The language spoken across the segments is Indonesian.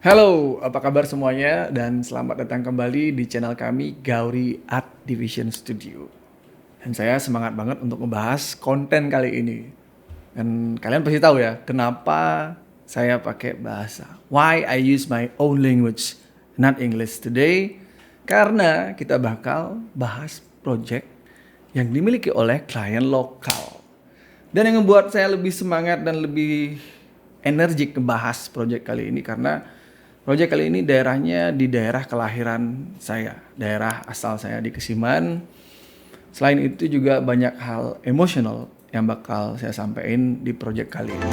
Halo, apa kabar semuanya? Dan selamat datang kembali di channel kami Gauri Art Division Studio. Dan saya semangat banget untuk membahas konten kali ini. Dan kalian pasti tahu ya, kenapa saya pakai bahasa. Why I use my own language, not English today. Karena kita bakal bahas project yang dimiliki oleh klien lokal. Dan yang membuat saya lebih semangat dan lebih energik ngebahas project kali ini karena project kali ini daerahnya di daerah kelahiran saya, daerah asal saya di Kesiman. Selain itu juga banyak hal emosional yang bakal saya sampaikan di project kali ini.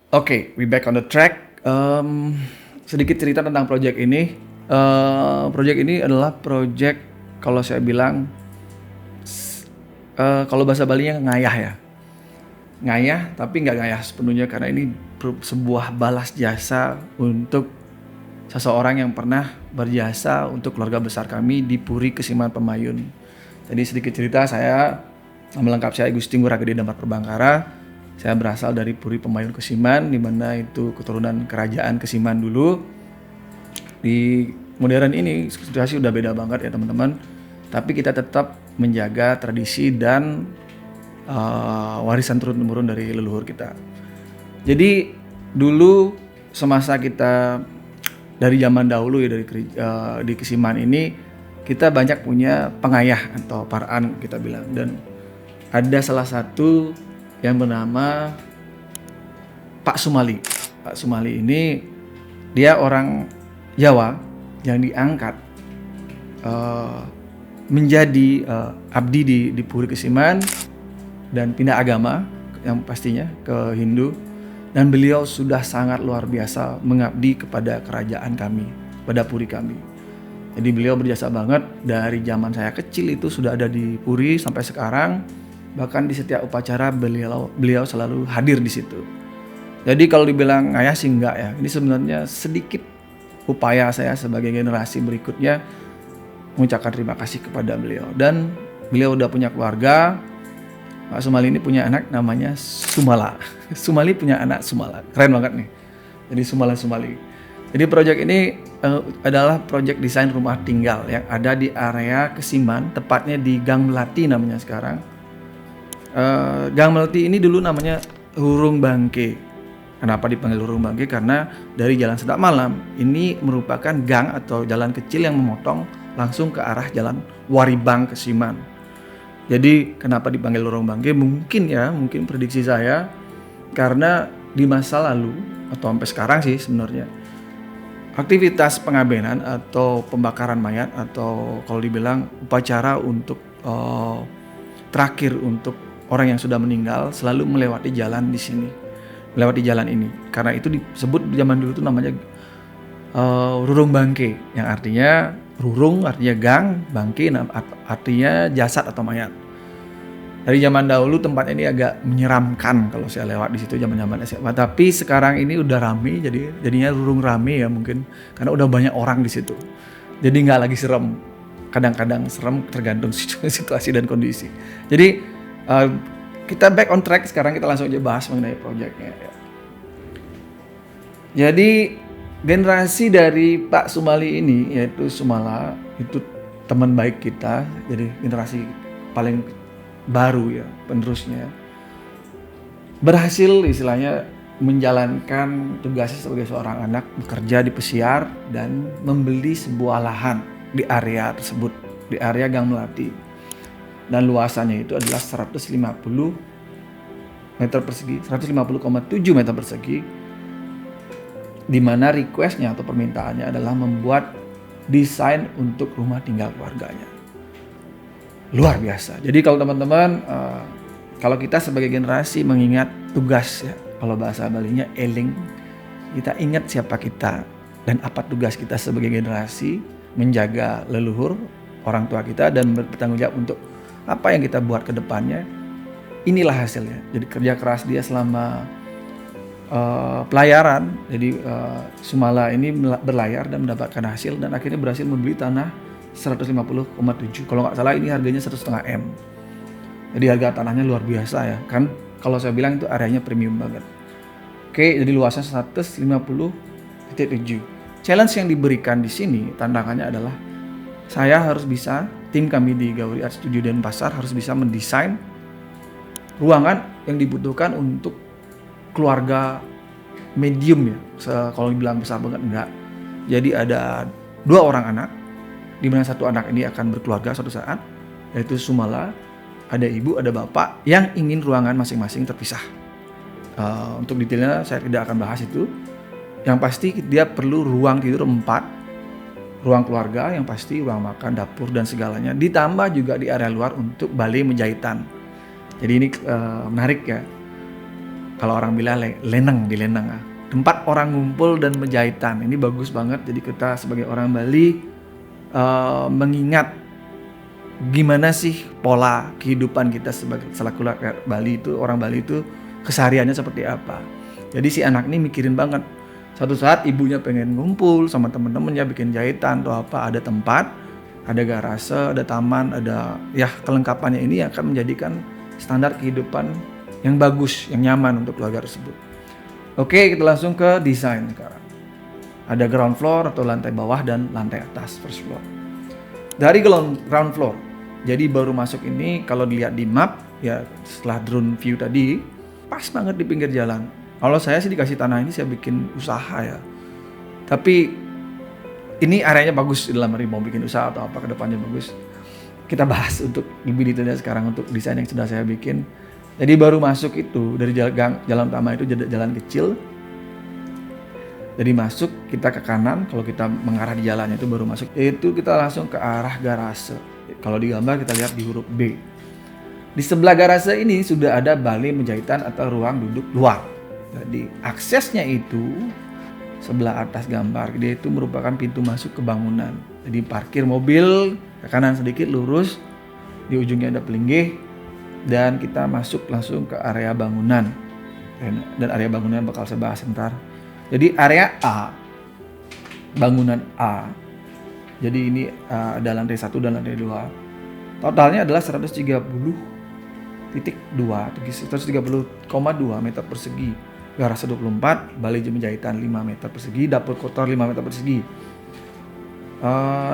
Oke, we back on the track. Sedikit cerita tentang project ini. Project ini adalah project kalau saya bilang kalau bahasa Balinya ngayah ya. Ngayah tapi nggak ngayah sepenuhnya karena ini sebuah balas jasa untuk seseorang yang pernah berjasa untuk keluarga besar kami di Puri Kesiman Pemayun. Jadi sedikit cerita, saya nama lengkap saya Gusti Ngurah Gede Damar Perbangkara. Saya berasal dari Puri Pemayun Kesiman, di mana itu keturunan kerajaan Kesiman dulu. Di modern ini situasi udah beda banget ya teman-teman. Tapi kita tetap menjaga tradisi dan warisan turun-temurun dari leluhur kita. Jadi dulu semasa kita dari zaman dahulu ya di Kesiman ini kita banyak punya pengayah atau paraan kita bilang, dan ada salah satu yang bernama Pak Sumali. Pak Sumali ini dia orang Jawa yang diangkat menjadi abdi di Puri Kesiman dan pindah agama yang pastinya ke Hindu, dan beliau sudah sangat luar biasa mengabdi kepada kerajaan kami, pada Puri kami. Jadi beliau berjasa banget dari zaman saya kecil itu sudah ada di Puri sampai sekarang. Bahkan di setiap upacara beliau selalu hadir di situ. Jadi kalau dibilang ayah sih enggak ya. Ini sebenarnya sedikit upaya saya sebagai generasi berikutnya mengucapkan terima kasih kepada beliau. Dan beliau udah punya keluarga. Pak Sumali ini punya anak namanya Sumala. Sumali punya anak Sumala. Keren banget nih. Jadi Sumali. Jadi proyek ini adalah proyek desain rumah tinggal yang ada di area Kesiman, tepatnya di Gang Melati namanya sekarang. Gang Melati ini dulu namanya Hurung Bangke. Kenapa dipanggil Hurung Bangke? Karena dari Jalan Sedak Malam ini merupakan gang atau jalan kecil yang memotong langsung ke arah Jalan Waribang Kesiman. Jadi kenapa dipanggil Hurung Bangke? Mungkin prediksi saya karena di masa lalu atau sampai sekarang sih sebenarnya aktivitas pengabenan atau pembakaran mayat atau kalau dibilang upacara untuk terakhir untuk orang yang sudah meninggal selalu melewati jalan di sini, melewati jalan ini. Karena itu disebut zaman dulu itu namanya Rurung Bangke, yang artinya rurung artinya gang, bangke artinya jasad atau mayat. Dari zaman dahulu tempat ini agak menyeramkan kalau saya lewat di situ zaman-zaman SMA. Tapi sekarang ini udah rame, jadinya rurung rame ya mungkin karena udah banyak orang di situ. Jadi nggak lagi serem. Kadang-kadang serem tergantung situasi dan kondisi. Jadi kita back on track, sekarang kita langsung aja bahas mengenai proyeknya. Jadi generasi dari Pak Sumali ini yaitu Sumala itu teman baik kita, jadi generasi paling baru ya penerusnya, berhasil istilahnya menjalankan tugasnya sebagai seorang anak, bekerja di pesiar dan membeli sebuah lahan di area tersebut, di area Gang Melati, dan luasannya itu adalah 150 meter persegi, 150,7 meter persegi, di mana requestnya atau permintaannya adalah membuat desain untuk rumah tinggal keluarganya. Luar biasa. Jadi kalau teman-teman, kalau kita sebagai generasi mengingat tugas ya, kalau bahasa Balinya eling, kita ingat siapa kita dan apa tugas kita sebagai generasi menjaga leluhur, orang tua kita, dan bertanggung jawab untuk apa yang kita buat ke depannya. Inilah hasilnya. Jadi kerja keras dia selama pelayaran. Jadi Sumala ini berlayar dan mendapatkan hasil dan akhirnya berhasil membeli tanah 150,7. Kalau nggak salah ini harganya 1,5 M. Jadi harga tanahnya luar biasa ya. Kan kalau saya bilang itu areanya premium banget. Oke, jadi luasnya 150,7. Challenge yang diberikan di sini tantangannya adalah saya harus bisa, tim kami di Gauri Art Studio Denpasar harus bisa mendesain ruangan yang dibutuhkan untuk keluarga medium ya. Kalau dibilang besar banget enggak. Jadi ada 2 orang anak, di mana satu anak ini akan berkeluarga suatu saat, yaitu Sumala, ada ibu, ada bapak yang ingin ruangan masing-masing terpisah. Untuk detailnya saya tidak akan bahas itu. Yang pasti dia perlu ruang tidur 4, ruang keluarga yang pasti, ruang makan, dapur dan segalanya. Ditambah juga di area luar untuk balai menjahitan. Jadi ini menarik ya. Kalau orang bilang lenang di lenang, tempat orang ngumpul dan menjahitan. Ini bagus banget. Jadi kita sebagai orang Bali mengingat gimana sih pola kehidupan kita selaku Bali itu, orang Bali itu kesehariannya seperti apa. Jadi si anak ini mikirin banget. Suatu saat ibunya pengen ngumpul sama temen-temennya bikin jahitan atau apa, ada tempat, ada garase, ada taman, ada ya kelengkapannya ini yang akan menjadikan standar kehidupan yang bagus, yang nyaman untuk keluarga tersebut. Oke, kita langsung ke desain sekarang. Ada ground floor atau lantai bawah dan lantai atas, first floor. Dari ground floor, jadi baru masuk ini kalau dilihat di map ya setelah drone view tadi, pas banget di pinggir jalan. Kalau saya sih dikasih tanah ini saya bikin usaha ya. Tapi ini areanya bagus dalam hari mau bikin usaha atau apa ke depannya bagus. Kita bahas untuk lebih detailnya sekarang untuk desain yang sudah saya bikin. Jadi baru masuk itu dari jalan utama itu jalan kecil. Jadi masuk kita ke kanan, kalau kita mengarah di jalannya itu baru masuk. Itu kita langsung ke arah garase. Kalau di gambar kita lihat di huruf B. Di sebelah garase ini sudah ada balai menjahitan atau ruang duduk luar. Jadi aksesnya itu sebelah atas gambar, dia itu merupakan pintu masuk ke bangunan. Jadi parkir mobil ke kanan sedikit lurus, di ujungnya ada pelinggih dan kita masuk langsung ke area bangunan. Dan area bangunan bakal saya bahas sebentar. Jadi area A, bangunan A. Jadi ini ada lantai 1 dan lantai 2. Totalnya adalah 130,2 meter persegi. Garasi 24, balai menjahitan 5 meter persegi, dapur kotor 5 meter persegi.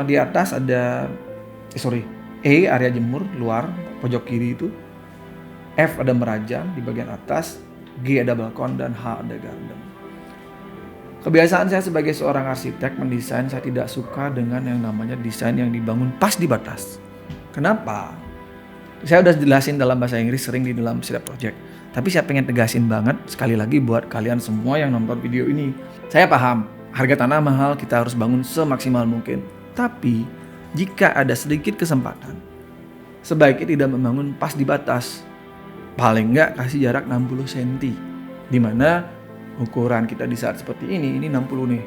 Di atas ada E area jemur luar pojok kiri itu. F ada merajang di bagian atas, G ada balkon dan H ada garden. Kebiasaan saya sebagai seorang arsitek mendesain, saya tidak suka dengan yang namanya desain yang dibangun pas di batas. Kenapa? Saya udah jelasin dalam bahasa Inggris sering di dalam setiap project. Tapi saya pengen tegasin banget sekali lagi buat kalian semua yang nonton video ini. Saya paham, harga tanah mahal, kita harus bangun semaksimal mungkin. Tapi jika ada sedikit kesempatan, sebaiknya tidak membangun pas di batas. Paling enggak kasih jarak 60 cm. Dimana ukuran kita di saat seperti ini 60 nih.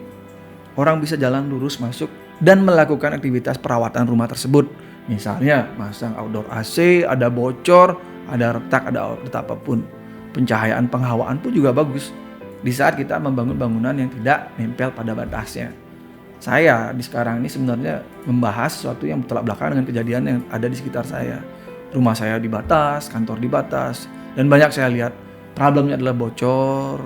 Orang bisa jalan lurus masuk dan melakukan aktivitas perawatan rumah tersebut. Misalnya masang outdoor AC, ada bocor, ada retak, ada outlet apapun. Pencahayaan penghawaan pun juga bagus di saat kita membangun bangunan yang tidak nempel pada batasnya. Saya di sekarang ini sebenarnya membahas sesuatu yang bertolak belakang dengan kejadian yang ada di sekitar saya. Rumah saya di batas, kantor di batas, dan banyak saya lihat problemnya adalah bocor,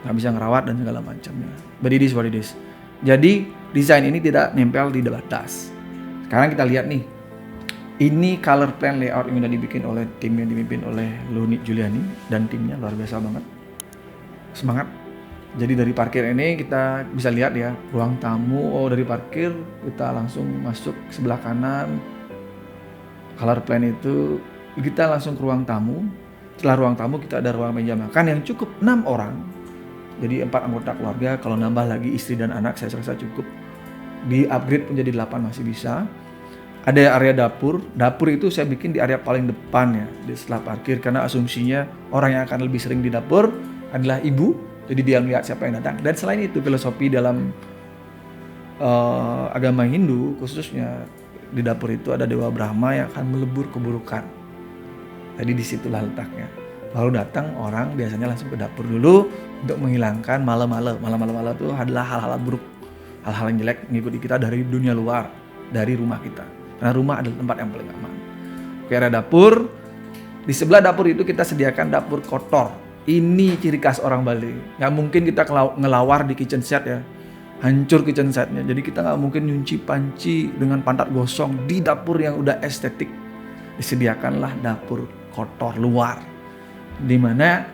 nggak bisa ngerawat dan segala macamnya. But it is what it is. Jadi desain ini tidak nempel di batas. Sekarang kita lihat nih. Ini color plan layout yang udah dibikin oleh tim yang dipimpin oleh Luni Juliani dan timnya, luar biasa banget. Semangat. Jadi dari parkir ini kita bisa lihat ya, ruang tamu. Oh, dari parkir kita langsung masuk sebelah kanan. Color plan itu kita langsung ke ruang tamu. Setelah ruang tamu kita ada ruang meja makan yang cukup 6 orang. Jadi 4 anggota keluarga, kalau nambah lagi istri dan anak saya rasa cukup. Di upgrade menjadi 8 masih bisa. Ada area dapur. Dapur itu saya bikin di area paling depan ya, di setelah parkir, karena asumsinya orang yang akan lebih sering di dapur adalah ibu. Jadi dia melihat siapa yang datang. Dan selain itu filosofi dalam agama Hindu khususnya di dapur itu ada Dewa Brahma yang akan melebur keburukan. Jadi disitulah letaknya. Lalu datang orang biasanya langsung ke dapur dulu, untuk menghilangkan malam-malam itu adalah hal-hal buruk, hal-hal yang jelek mengikuti kita dari dunia luar, dari rumah kita. Karena rumah adalah tempat yang paling aman. Oke, ada dapur. Di sebelah dapur itu kita sediakan dapur kotor. Ini ciri khas orang Bali. Nggak mungkin kita ngelawar di kitchen set ya. Hancur kitchen setnya. Jadi kita nggak mungkin nyunci panci dengan pantat gosong di dapur yang udah estetik. Disediakanlah dapur kotor luar. Dimana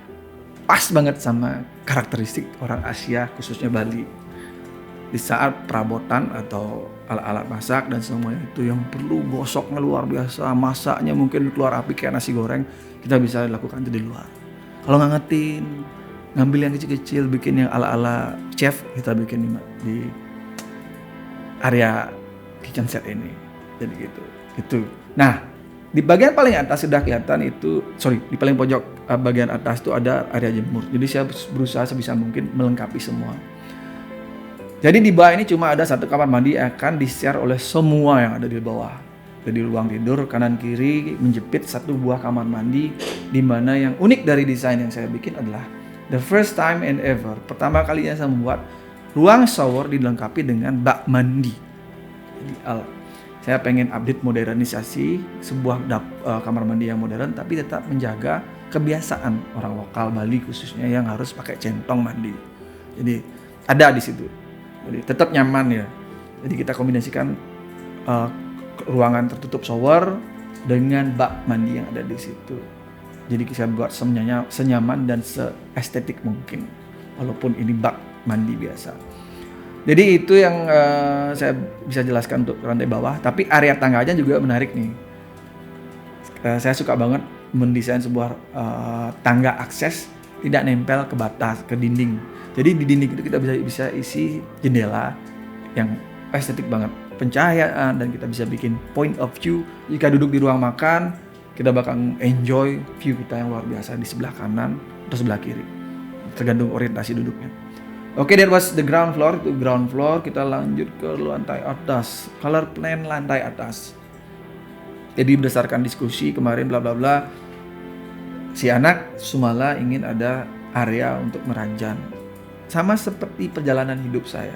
pas banget sama karakteristik orang Asia, khususnya Bali. Di saat perabotan atau alat-alat masak dan semuanya itu yang perlu gosoknya luar biasa, masaknya mungkin keluar api kayak nasi goreng, kita bisa lakukan itu di luar. Kalau ngangetin, ngambil yang kecil-kecil, bikin yang ala-ala chef, kita bikin di area kitchen set ini. Jadi gitu. Gitu. Nah, di bagian paling atas sudah kelihatan itu, di paling pojok bagian atas itu ada area jemur. Jadi saya berusaha sebisa mungkin melengkapi semua. Jadi di bawah ini cuma ada satu kamar mandi yang akan di-share oleh semua yang ada di bawah. Jadi ruang tidur kanan kiri menjepit satu buah kamar mandi, di mana yang unik dari desain yang saya bikin adalah the first time and ever. Pertama kalinya saya membuat ruang shower dilengkapi dengan bak mandi. Jadi saya pengen update modernisasi sebuah kamar mandi yang modern tapi tetap menjaga kebiasaan orang lokal Bali khususnya yang harus pakai centong mandi. Jadi ada di situ. Jadi tetap nyaman ya. Jadi kita kombinasikan ruangan tertutup shower dengan bak mandi yang ada di situ. Jadi kita buat senyaman dan seestetik mungkin. Walaupun ini bak mandi biasa. Jadi itu yang saya bisa jelaskan untuk lantai bawah. Tapi area tangganya juga menarik nih. Saya suka banget mendesain sebuah tangga akses tidak nempel ke batas, ke dinding. Jadi di dinding itu kita bisa isi jendela yang estetik banget, pencahayaan, dan kita bisa bikin point of view. Jika duduk di ruang makan, kita bakal enjoy view kita yang luar biasa di sebelah kanan atau sebelah kiri, tergantung orientasi duduknya. Oke, that was the ground floor. Itu ground floor. Kita lanjut ke lantai atas, color plan lantai atas. Jadi berdasarkan diskusi kemarin bla bla bla, si anak Sumala ingin ada area untuk merajan. Sama seperti perjalanan hidup saya.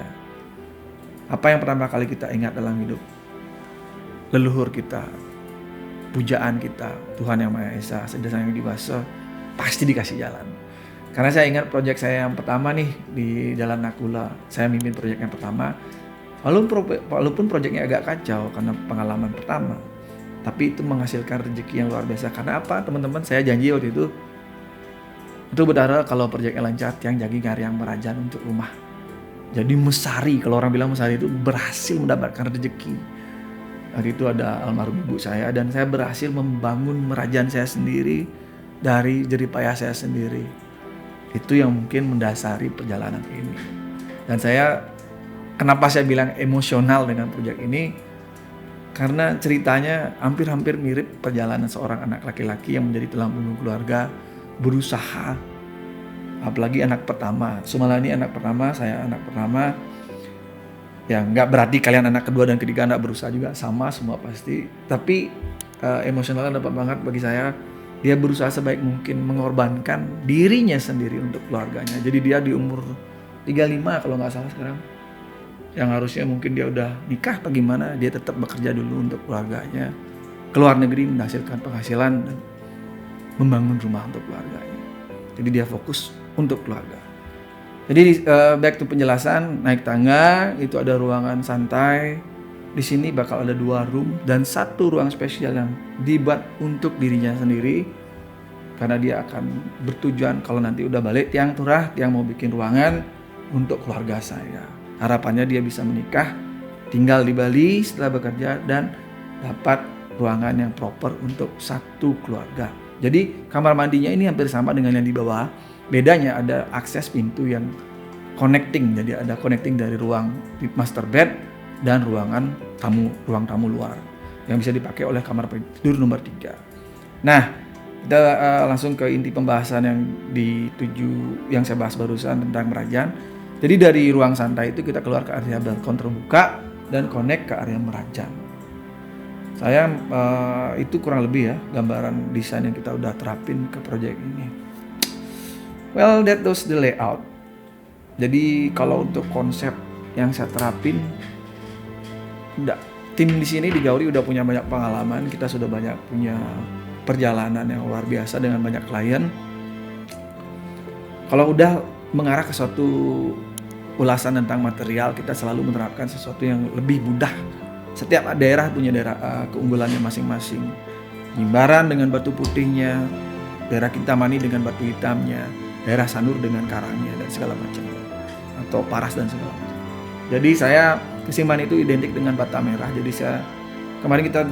Apa yang pertama kali kita ingat dalam hidup? Leluhur kita, pujaan kita, Tuhan Yang Maha Esa, sedang yang dewasa, pasti dikasih jalan. Karena saya ingat proyek saya yang pertama nih di Jalan Nakula. Saya mimpin proyek yang pertama. Walaupun proyeknya agak kacau karena pengalaman pertama. Tapi itu menghasilkan rezeki yang luar biasa. Karena apa? Teman-teman, saya janji waktu itu berdarah kalau proyeknya lancar, yang jadi yang merajan untuk rumah. Jadi mesari, kalau orang bilang mesari itu berhasil mendapatkan rezeki. Hari itu ada almarhum ibu saya dan saya berhasil membangun merajan saya sendiri dari jeripayah saya sendiri. Itu yang mungkin mendasari perjalanan ini. Dan kenapa saya bilang emosional dengan proyek ini? Karena ceritanya hampir-hampir mirip perjalanan seorang anak laki-laki yang menjadi tulang punggung keluarga, berusaha, apalagi anak pertama. Sumala ini anak pertama, saya anak pertama. Ya nggak berarti kalian anak kedua dan ketiga nggak berusaha juga, sama semua pasti. Tapi emosionalnya dapat banget bagi saya. Dia berusaha sebaik mungkin mengorbankan dirinya sendiri untuk keluarganya. Jadi dia di umur 35 kalau nggak salah sekarang, yang harusnya mungkin dia udah nikah atau gimana, dia tetap bekerja dulu untuk keluarganya, keluar negeri menghasilkan penghasilan dan membangun rumah untuk keluarganya. Jadi dia fokus untuk keluarga. Jadi back to penjelasan, naik tangga itu ada ruangan santai. Di sini bakal ada 2 room dan 1 ruang spesial yang dibuat untuk dirinya sendiri. Karena dia akan bertujuan kalau nanti udah balik tiang mau bikin ruangan untuk keluarga saya. Harapannya dia bisa menikah, tinggal di Bali setelah bekerja dan dapat ruangan yang proper untuk 1 keluarga. Jadi kamar mandinya ini hampir sama dengan yang di bawah. Bedanya ada akses pintu yang connecting. Jadi ada connecting dari ruang master bed dan ruang tamu luar yang bisa dipakai oleh kamar tidur nomor 3. Nah, kita langsung ke inti pembahasan yang saya bahas barusan tentang merajan. Jadi dari ruang santai itu kita keluar ke area balkon terbuka dan connect ke area merajan. Saya itu kurang lebih ya gambaran desain yang kita udah terapin ke proyek ini. Well, that was the layout. Jadi kalau untuk konsep yang saya terapin, tim di sini di Gauri udah punya banyak pengalaman, kita sudah banyak punya perjalanan yang luar biasa dengan banyak klien. Kalau udah mengarah ke suatu ulasan tentang material, kita selalu menerapkan sesuatu yang lebih mudah. Setiap daerah punya keunggulannya masing-masing. Jimbaran dengan batu putihnya, daerah Kintamani dengan batu hitamnya, daerah Sanur dengan karangnya dan segala macamnya, atau paras dan segala macam. Jadi saya Kesiman itu identik dengan bata merah. Jadi kemarin kita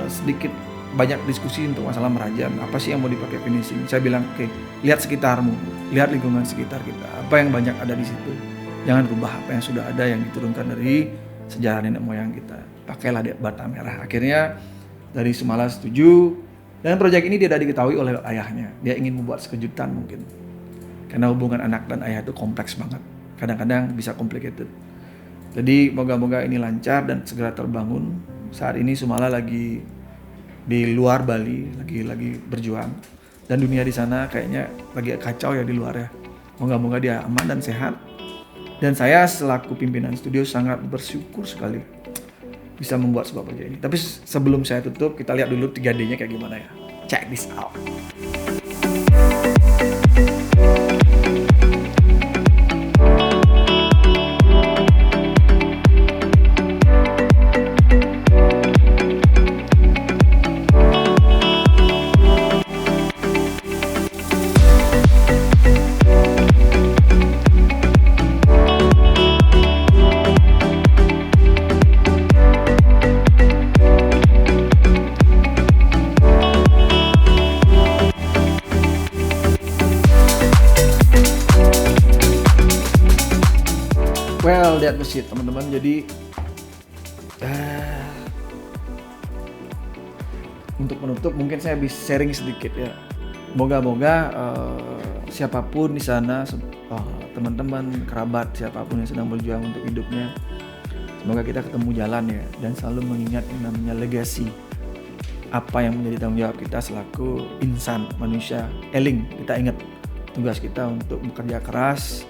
sedikit banyak diskusi untuk masalah merajan. Apa sih yang mau dipakai finishing? Saya bilang, oke, lihat sekitarmu, lihat lingkungan sekitar kita. Apa yang banyak ada di situ. Jangan rubah apa yang sudah ada yang diturunkan dari sejarah nenek moyang kita. Pakailah bata merah. Akhirnya dari Sumala setuju. Dan proyek ini tidak diketahui oleh ayahnya. Dia ingin membuat kejutan mungkin. Karena hubungan anak dan ayah itu kompleks banget. Kadang-kadang bisa complicated. Jadi moga-moga ini lancar dan segera terbangun. Saat ini Sumala lagi di luar Bali, lagi berjuang. Dan dunia di sana kayaknya lagi kacau ya di luar ya. Moga-moga dia aman dan sehat. Dan saya selaku pimpinan studio sangat bersyukur sekali bisa membuat sebuah proyek ini. Tapi sebelum saya tutup, kita lihat dulu 3D-nya kayak gimana ya. Check this out. Well, that was it teman-teman. Jadi untuk menutup mungkin saya bisa sharing sedikit ya. Moga-moga siapapun di sana, teman-teman, kerabat, siapapun yang sedang berjuang untuk hidupnya, semoga kita ketemu jalan ya, dan selalu mengingat yang namanya legacy. Apa yang menjadi tanggung jawab kita selaku insan, manusia, eling. Kita ingat tugas kita untuk bekerja keras,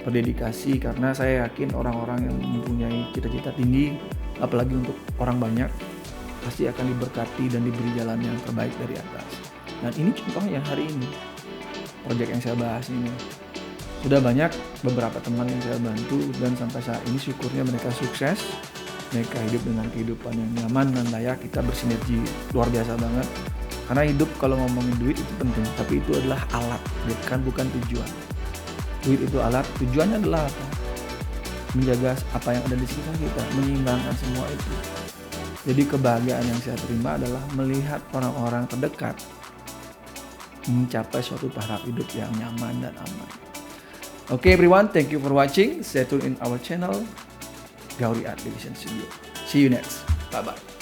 berdedikasi, karena saya yakin orang-orang yang mempunyai cita-cita tinggi, apalagi untuk orang banyak, pasti akan diberkati dan diberi jalan yang terbaik dari atas. Dan ini contohnya hari ini, proyek yang saya bahas ini. Sudah banyak beberapa teman yang saya bantu, dan sampai saat ini syukurnya mereka sukses, mereka hidup dengan kehidupan yang nyaman dan layak. Kita bersinergi luar biasa banget. Karena hidup kalau ngomongin duit itu penting, tapi itu adalah alat, bukan tujuan. Duit itu alat, tujuannya adalah apa? Menjaga apa yang ada di sekitar kita, menyeimbangkan semua itu. Jadi kebahagiaan yang saya terima adalah melihat orang-orang terdekat mencapai suatu tahap hidup yang nyaman dan aman. Okay everyone, thank you for watching. Stay tuned in our channel, Gauri Art Division Studio. See you next. Bye-bye.